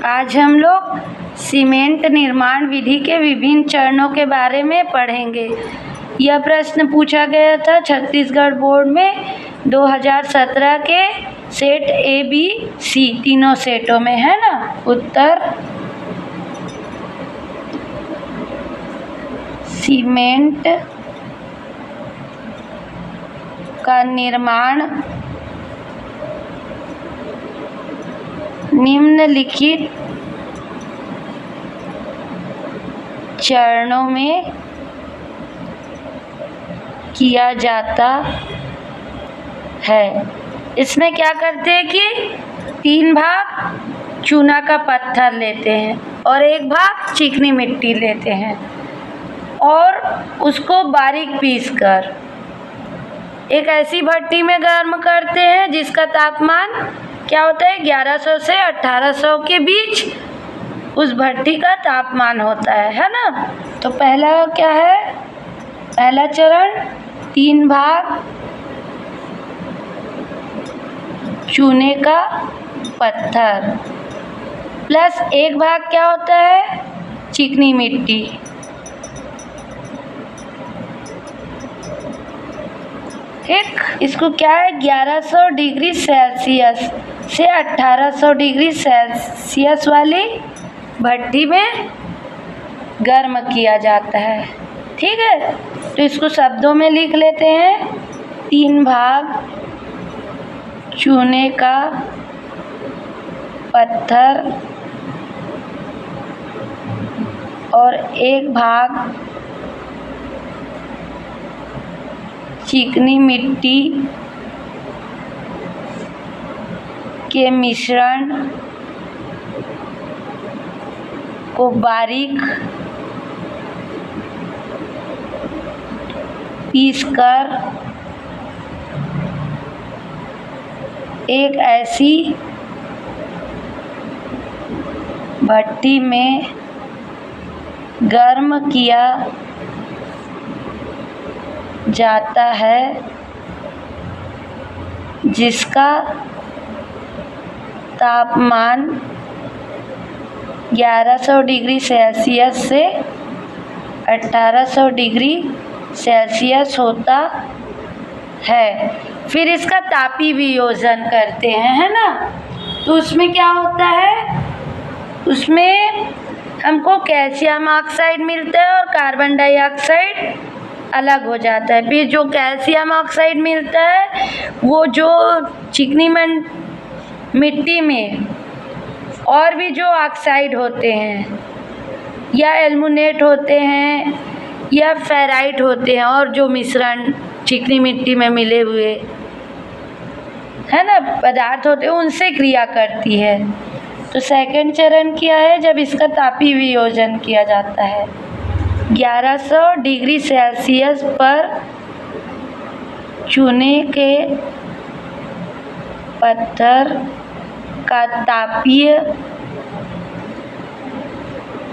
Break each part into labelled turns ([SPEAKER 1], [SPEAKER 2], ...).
[SPEAKER 1] आज हम लोग सीमेंट निर्माण विधि के विभिन्न चरणों के बारे में पढ़ेंगे। यह प्रश्न पूछा गया था छत्तीसगढ़ बोर्ड में 2017 के सेट ए बी सी तीनों सेटों में, है ना। उत्तर सीमेंट का निर्माण निम्नलिखित चरणों में किया जाता है। इसमें क्या करते हैं कि 3 भाग चूना का पत्थर लेते हैं और 1 भाग चिकनी मिट्टी लेते हैं और उसको बारीक पीसकर एक ऐसी भट्टी में गर्म करते हैं जिसका तापमान क्या होता है 1100 से 1800 के बीच उस भट्टी का तापमान होता है ना। तो पहला क्या है, पहला चरण 3 भाग चूने का पत्थर प्लस 1 भाग क्या होता है चिकनी मिट्टी। ठीक, इसको क्या है 1100 डिग्री सेल्सियस से 1800 डिग्री सेल्सियस वाली भट्टी में गर्म किया जाता है। ठीक है, तो इसको शब्दों में लिख लेते हैं। 3 भाग चूने का पत्थर और 1 भाग चिकनी मिट्टी के मिश्रण को बारीक पीसकर एक ऐसी भट्टी में गर्म किया जाता है जिसका तापमान 1100 डिग्री सेल्सियस से 1800 डिग्री सेल्सियस होता है। फिर इसका तापीय वियोजन करते हैं, है ना। तो उसमें क्या होता है, उसमें हमको कैल्शियम ऑक्साइड मिलता है और कार्बन डाइऑक्साइड अलग हो जाता है। फिर जो कैल्शियम ऑक्साइड मिलता है वो जो चिकनी मिट्टी में और भी जो ऑक्साइड होते हैं या एल्मुनेट होते हैं या फेराइट होते हैं और जो मिश्रण चिकनी मिट्टी में मिले हुए है ना पदार्थ होते हैं उनसे क्रिया करती है। तो सेकंड चरण क्या है, जब इसका तापीय वियोजन किया जाता है 1100 डिग्री सेल्सियस पर चूने के पत्थर का तापीय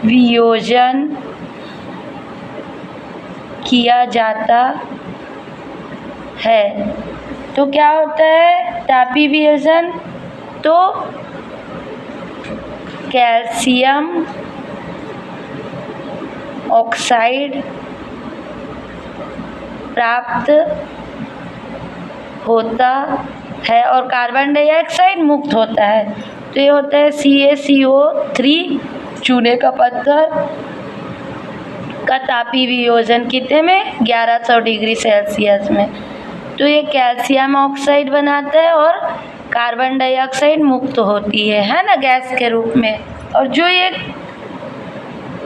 [SPEAKER 1] वियोजन किया जाता है। तो क्या होता है तापीय वियोजन, तो कैल्शियम ऑक्साइड प्राप्त होता है और कार्बन डाइऑक्साइड मुक्त होता है। तो ये होता है CaCO3 चूने का पत्थर का तापीय वियोजन कितने में 1100 डिग्री सेल्सियस में। तो ये कैल्शियम ऑक्साइड बनाता है और कार्बन डाइऑक्साइड मुक्त होती है ना गैस के रूप में। और जो ये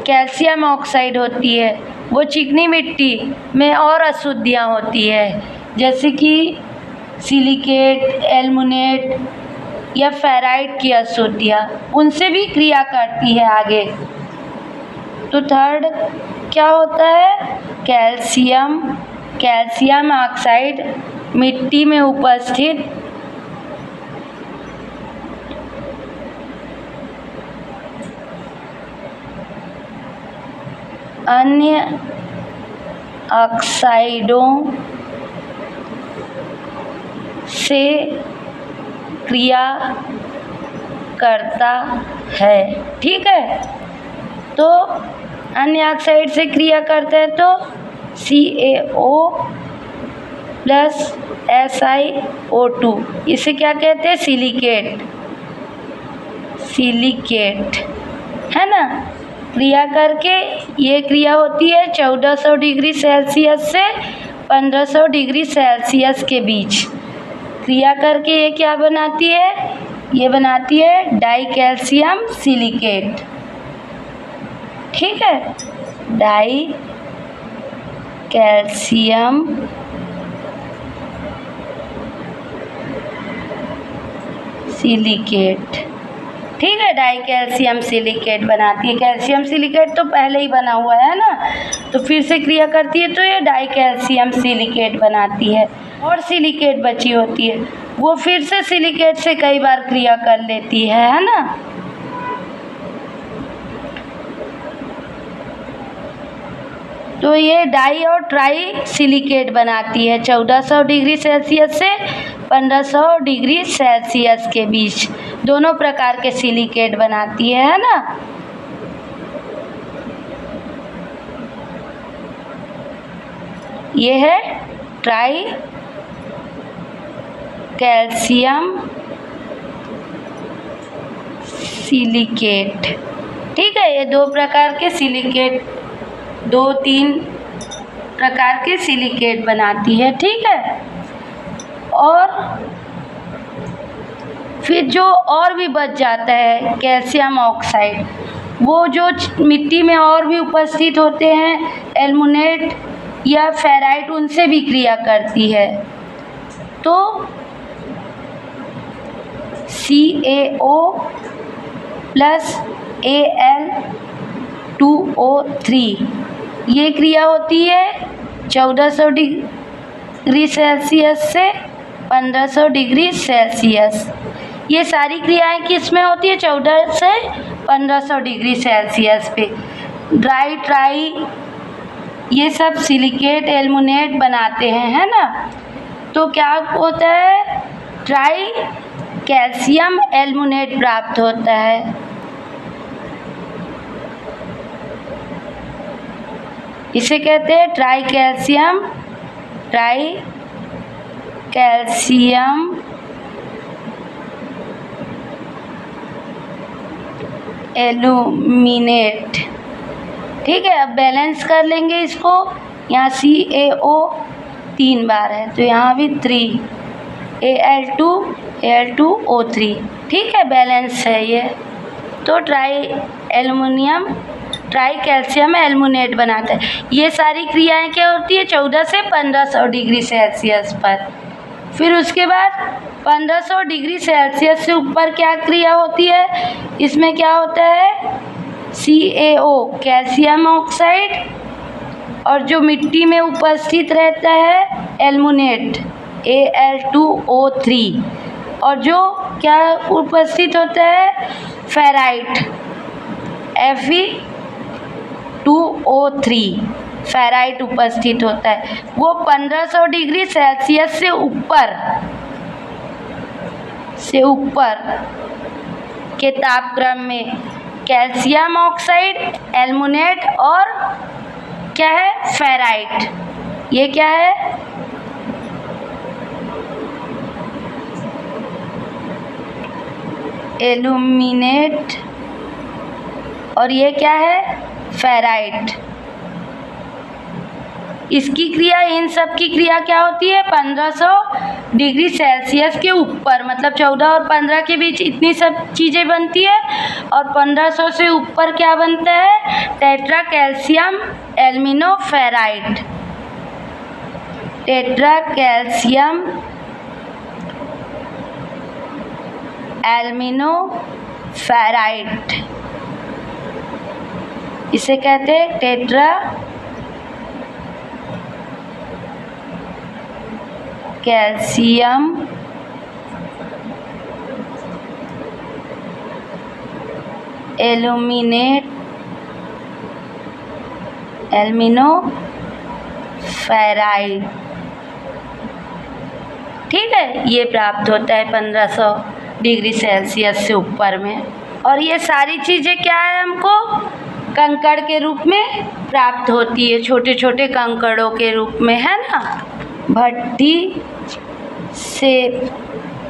[SPEAKER 1] कैल्शियम ऑक्साइड होती है वो चिकनी मिट्टी में और अशुद्धियाँ होती है जैसे कि सिलिकेट, एल्मुनेट या फेराइट की अशुद्धियाँ, उनसे भी क्रिया करती है आगे। तो थर्ड क्या होता है कैल्शियम ऑक्साइड मिट्टी में उपस्थित अन्य ऑक्साइडों से क्रिया करता है। ठीक है, तो अन्य ऑक्साइड से क्रिया करते हैं तो CaO प्लस SiO2, इसे क्या कहते हैं? सिलिकेट, सिलिकेट, है ना। क्रिया करके ये क्रिया होती है 1400 डिग्री सेल्सियस से 1500 डिग्री सेल्सियस के बीच। क्रिया करके ये क्या बनाती है? ये बनाती है डाई कैल्शियम सिलिकेट। ठीक है, डाई कैल्शियम सिलिकेट। ठीक है, डाई कैल्शियम सिलिकेट बनाती है। कैल्शियम सिलिकेट तो पहले ही बना हुआ है ना, तो फिर से क्रिया करती है तो ये डाई कैल्शियम सिलिकेट बनाती है। और सिलिकेट बची होती है, वो फिर से सिलिकेट से कई बार क्रिया कर लेती है ना। तो ये डाई और ट्राई सिलिकेट बनाती है 1400 डिग्री सेल्सियस से 1500 डिग्री सेल्सियस के बीच। दोनों प्रकार के सिलिकेट बनाती है ना। ये है ट्राई कैल्शियम सिलिकेट। ठीक है, ये दो प्रकार के सिलिकेट, 2-3 प्रकार के सिलिकेट बनाती है। ठीक है, और फिर जो और भी बच जाता है कैल्शियम ऑक्साइड, वो जो मिट्टी में और भी उपस्थित होते हैं, एल्मुनेट या फेराइट, उनसे भी क्रिया करती है। तो CaO प्लस Al2O3, ये क्रिया होती है 1400 डिग्री सेल्सियस से 1500 डिग्री सेल्सियस। ये सारी क्रियाएं किस में होती है? 14 से 1500 डिग्री सेल्सियस पे। ड्राई, ट्राई, ये सब सिलिकेट, एल्मुनेट बनाते हैं, है ना। तो क्या होता है? ट्राई कैल्शियम एल्मुनेट प्राप्त होता है। इसे कहते हैं ट्राई कैल्शियम एल्यूमिनेट। ठीक है, अब बैलेंस कर लेंगे इसको। यहाँ CaO 3 बार है तो यहाँ भी 3, Al2O3। ठीक है, बैलेंस है ये। तो ट्राई कैल्शियम एल्मुनेट बनाता है। ये सारी क्रियाएं क्या होती है? 14 से 1500 डिग्री सेल्सियस पर। फिर उसके बाद 1500 डिग्री सेल्सियस से ऊपर क्या क्रिया होती है? इसमें क्या होता है? CaO कैल्शियम ऑक्साइड, और जो मिट्टी में उपस्थित रहता है एल्मुनेट Al2O3, और जो क्या उपस्थित होता है? फेराइट Fe2O3, फेराइट उपस्थित होता है। वो 1500 डिग्री सेल्सियस से ऊपर के तापक्रम में कैल्शियम ऑक्साइड, एल्मुनेट और क्या है? फेराइट। ये क्या है? एल्यूमिनेट, और ये क्या है? फेराइट। इसकी क्रिया, इन सब की क्रिया क्या होती है? 1500 डिग्री सेल्सियस के ऊपर, मतलब 14 और 15 के बीच इतनी सब चीज़ें बनती है। और 1500 से ऊपर क्या बनता है? Tetra calcium alumino ferrite. Tetra calcium alumino ferrite, इसे कहते हैं tetra calcium aluminate alumino ferrite. ठीक है, ये प्राप्त होता है 1500 डिग्री सेल्सियस से ऊपर में। और ये सारी चीज़ें क्या है, हमको कंकड़ के रूप में प्राप्त होती है, छोटे छोटे कंकड़ों के रूप में, है ना। भट्टी से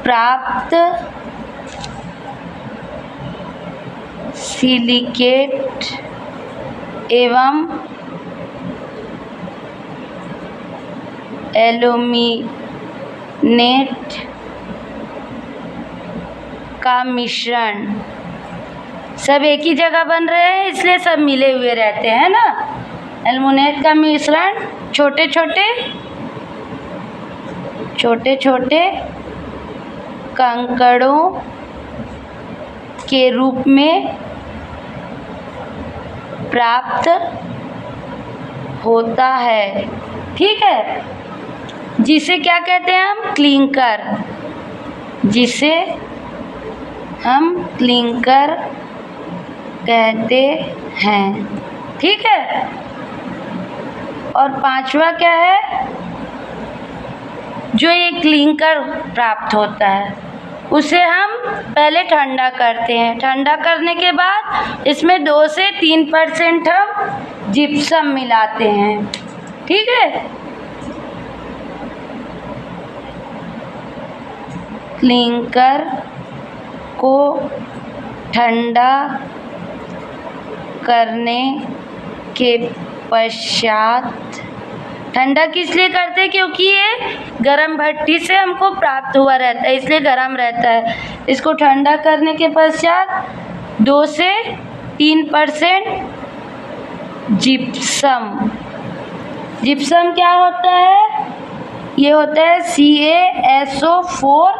[SPEAKER 1] प्राप्त सिलिकेट एवं एल्यूमिनेट का मिश्रण, सब एक ही जगह बन रहे हैं इसलिए सब मिले हुए रहते हैं ना। एल्यूमिनेट का मिश्रण छोटे छोटे कंकड़ों के रूप में प्राप्त होता है, ठीक है। जिसे क्या कहते हैं हम, क्लिंकर, जिसे हम क्लिंकर कहते हैं, ठीक है। और पांचवा क्या है, जो ये क्लिंकर प्राप्त होता है उसे हम पहले ठंडा करते हैं। ठंडा करने के बाद इसमें 2 से 3% हम जिप्सम मिलाते हैं, ठीक है। क्लिंकर को ठंडा करने के पश्चात, ठंडा किस लिए करते हैं, क्योंकि ये गरम भट्टी से हमको प्राप्त हुआ रहता है इसलिए गरम रहता है। इसको ठंडा करने के पश्चात 2 से 3% जिप्सम, जिप्सम क्या होता है, ये होता है CaSO4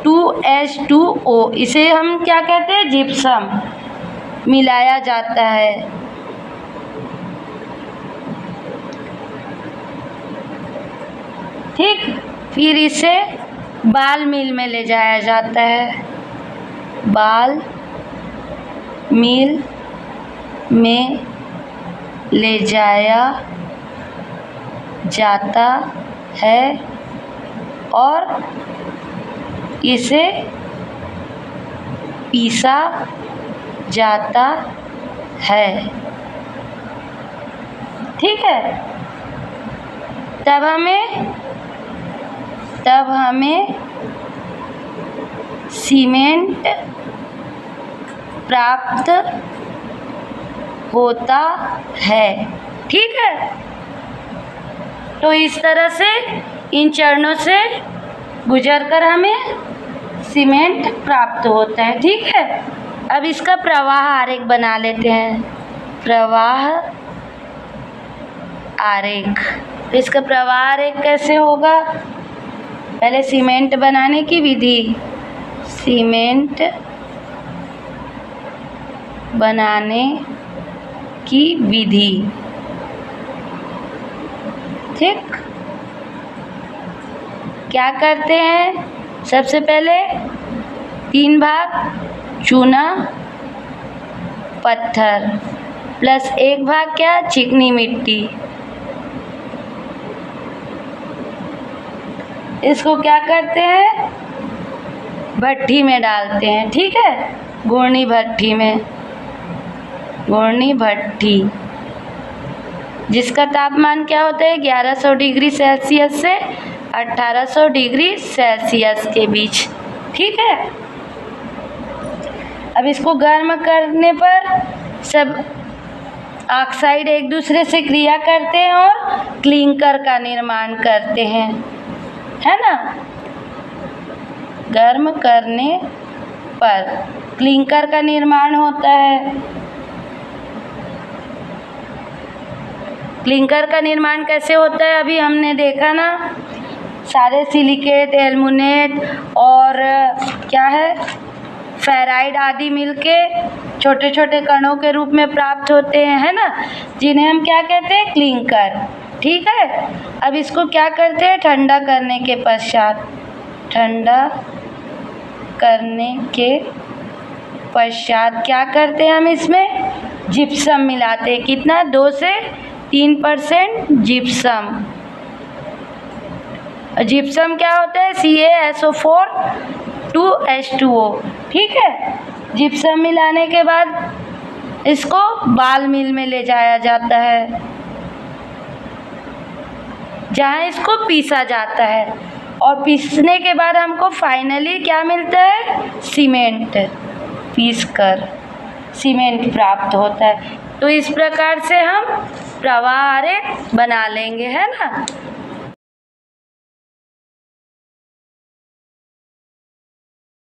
[SPEAKER 1] 2H2O, इसे हम क्या कहते हैं, जिप्सम, मिलाया जाता है। ठीक, फिर इसे बाल मिल में ले जाया जाता है, बाल मिल में ले जाया जाता है और इसे पीसा जाता है, ठीक है। तब हमें सीमेंट प्राप्त होता है, ठीक है। तो इस तरह से इन चरणों से गुजरकर हमें सीमेंट प्राप्त होता है, ठीक है। अब इसका प्रवाह आरेख बना लेते हैं, प्रवाह आरेख। तो इसका प्रवाह आरेख कैसे होगा, पहले सीमेंट बनाने की विधि, सीमेंट बनाने की विधि, ठीक। क्या करते हैं, सबसे पहले 3 भाग चूना पत्थर प्लस 1 भाग क्या, चिकनी मिट्टी। इसको क्या करते हैं, भट्टी में डालते हैं, ठीक है, घूर्णी भट्टी में, घूर्णी भट्टी, जिसका तापमान क्या होता है 1100 डिग्री सेल्सियस से 1800 डिग्री सेल्सियस के बीच, ठीक है। अब इसको गर्म करने पर सब ऑक्साइड एक दूसरे से क्रिया करते हैं और क्लिंकर का निर्माण करते हैं, है ना। गर्म करने पर क्लिंकर का निर्माण होता है। क्लिंकर का निर्माण कैसे होता है, अभी हमने देखा ना, सारे सिलिकेट, एल्यूमिनेट और क्या है, फेराइड आदि मिलके छोटे छोटे कणों के रूप में प्राप्त होते हैं, है ना, जिन्हें हम क्या कहते हैं, क्लिंकर, ठीक है। अब इसको क्या करते हैं, ठंडा करने के पश्चात, ठंडा करने के पश्चात क्या करते हैं, हम इसमें जिप्सम मिलाते हैं, कितना, 2 से 3% जिप्सम। जिप्सम क्या होता है, CaSO4 2H2O, ठीक है। जिप्सम मिलाने के बाद इसको बाल मिल में ले जाया जाता है, जहाँ इसको पीसा जाता है, और पीसने के बाद हमको फाइनली क्या मिलता है, सीमेंट। पीसकर सीमेंट प्राप्त होता है। तो इस प्रकार से हम प्रवाह आरेख बना लेंगे, है ना।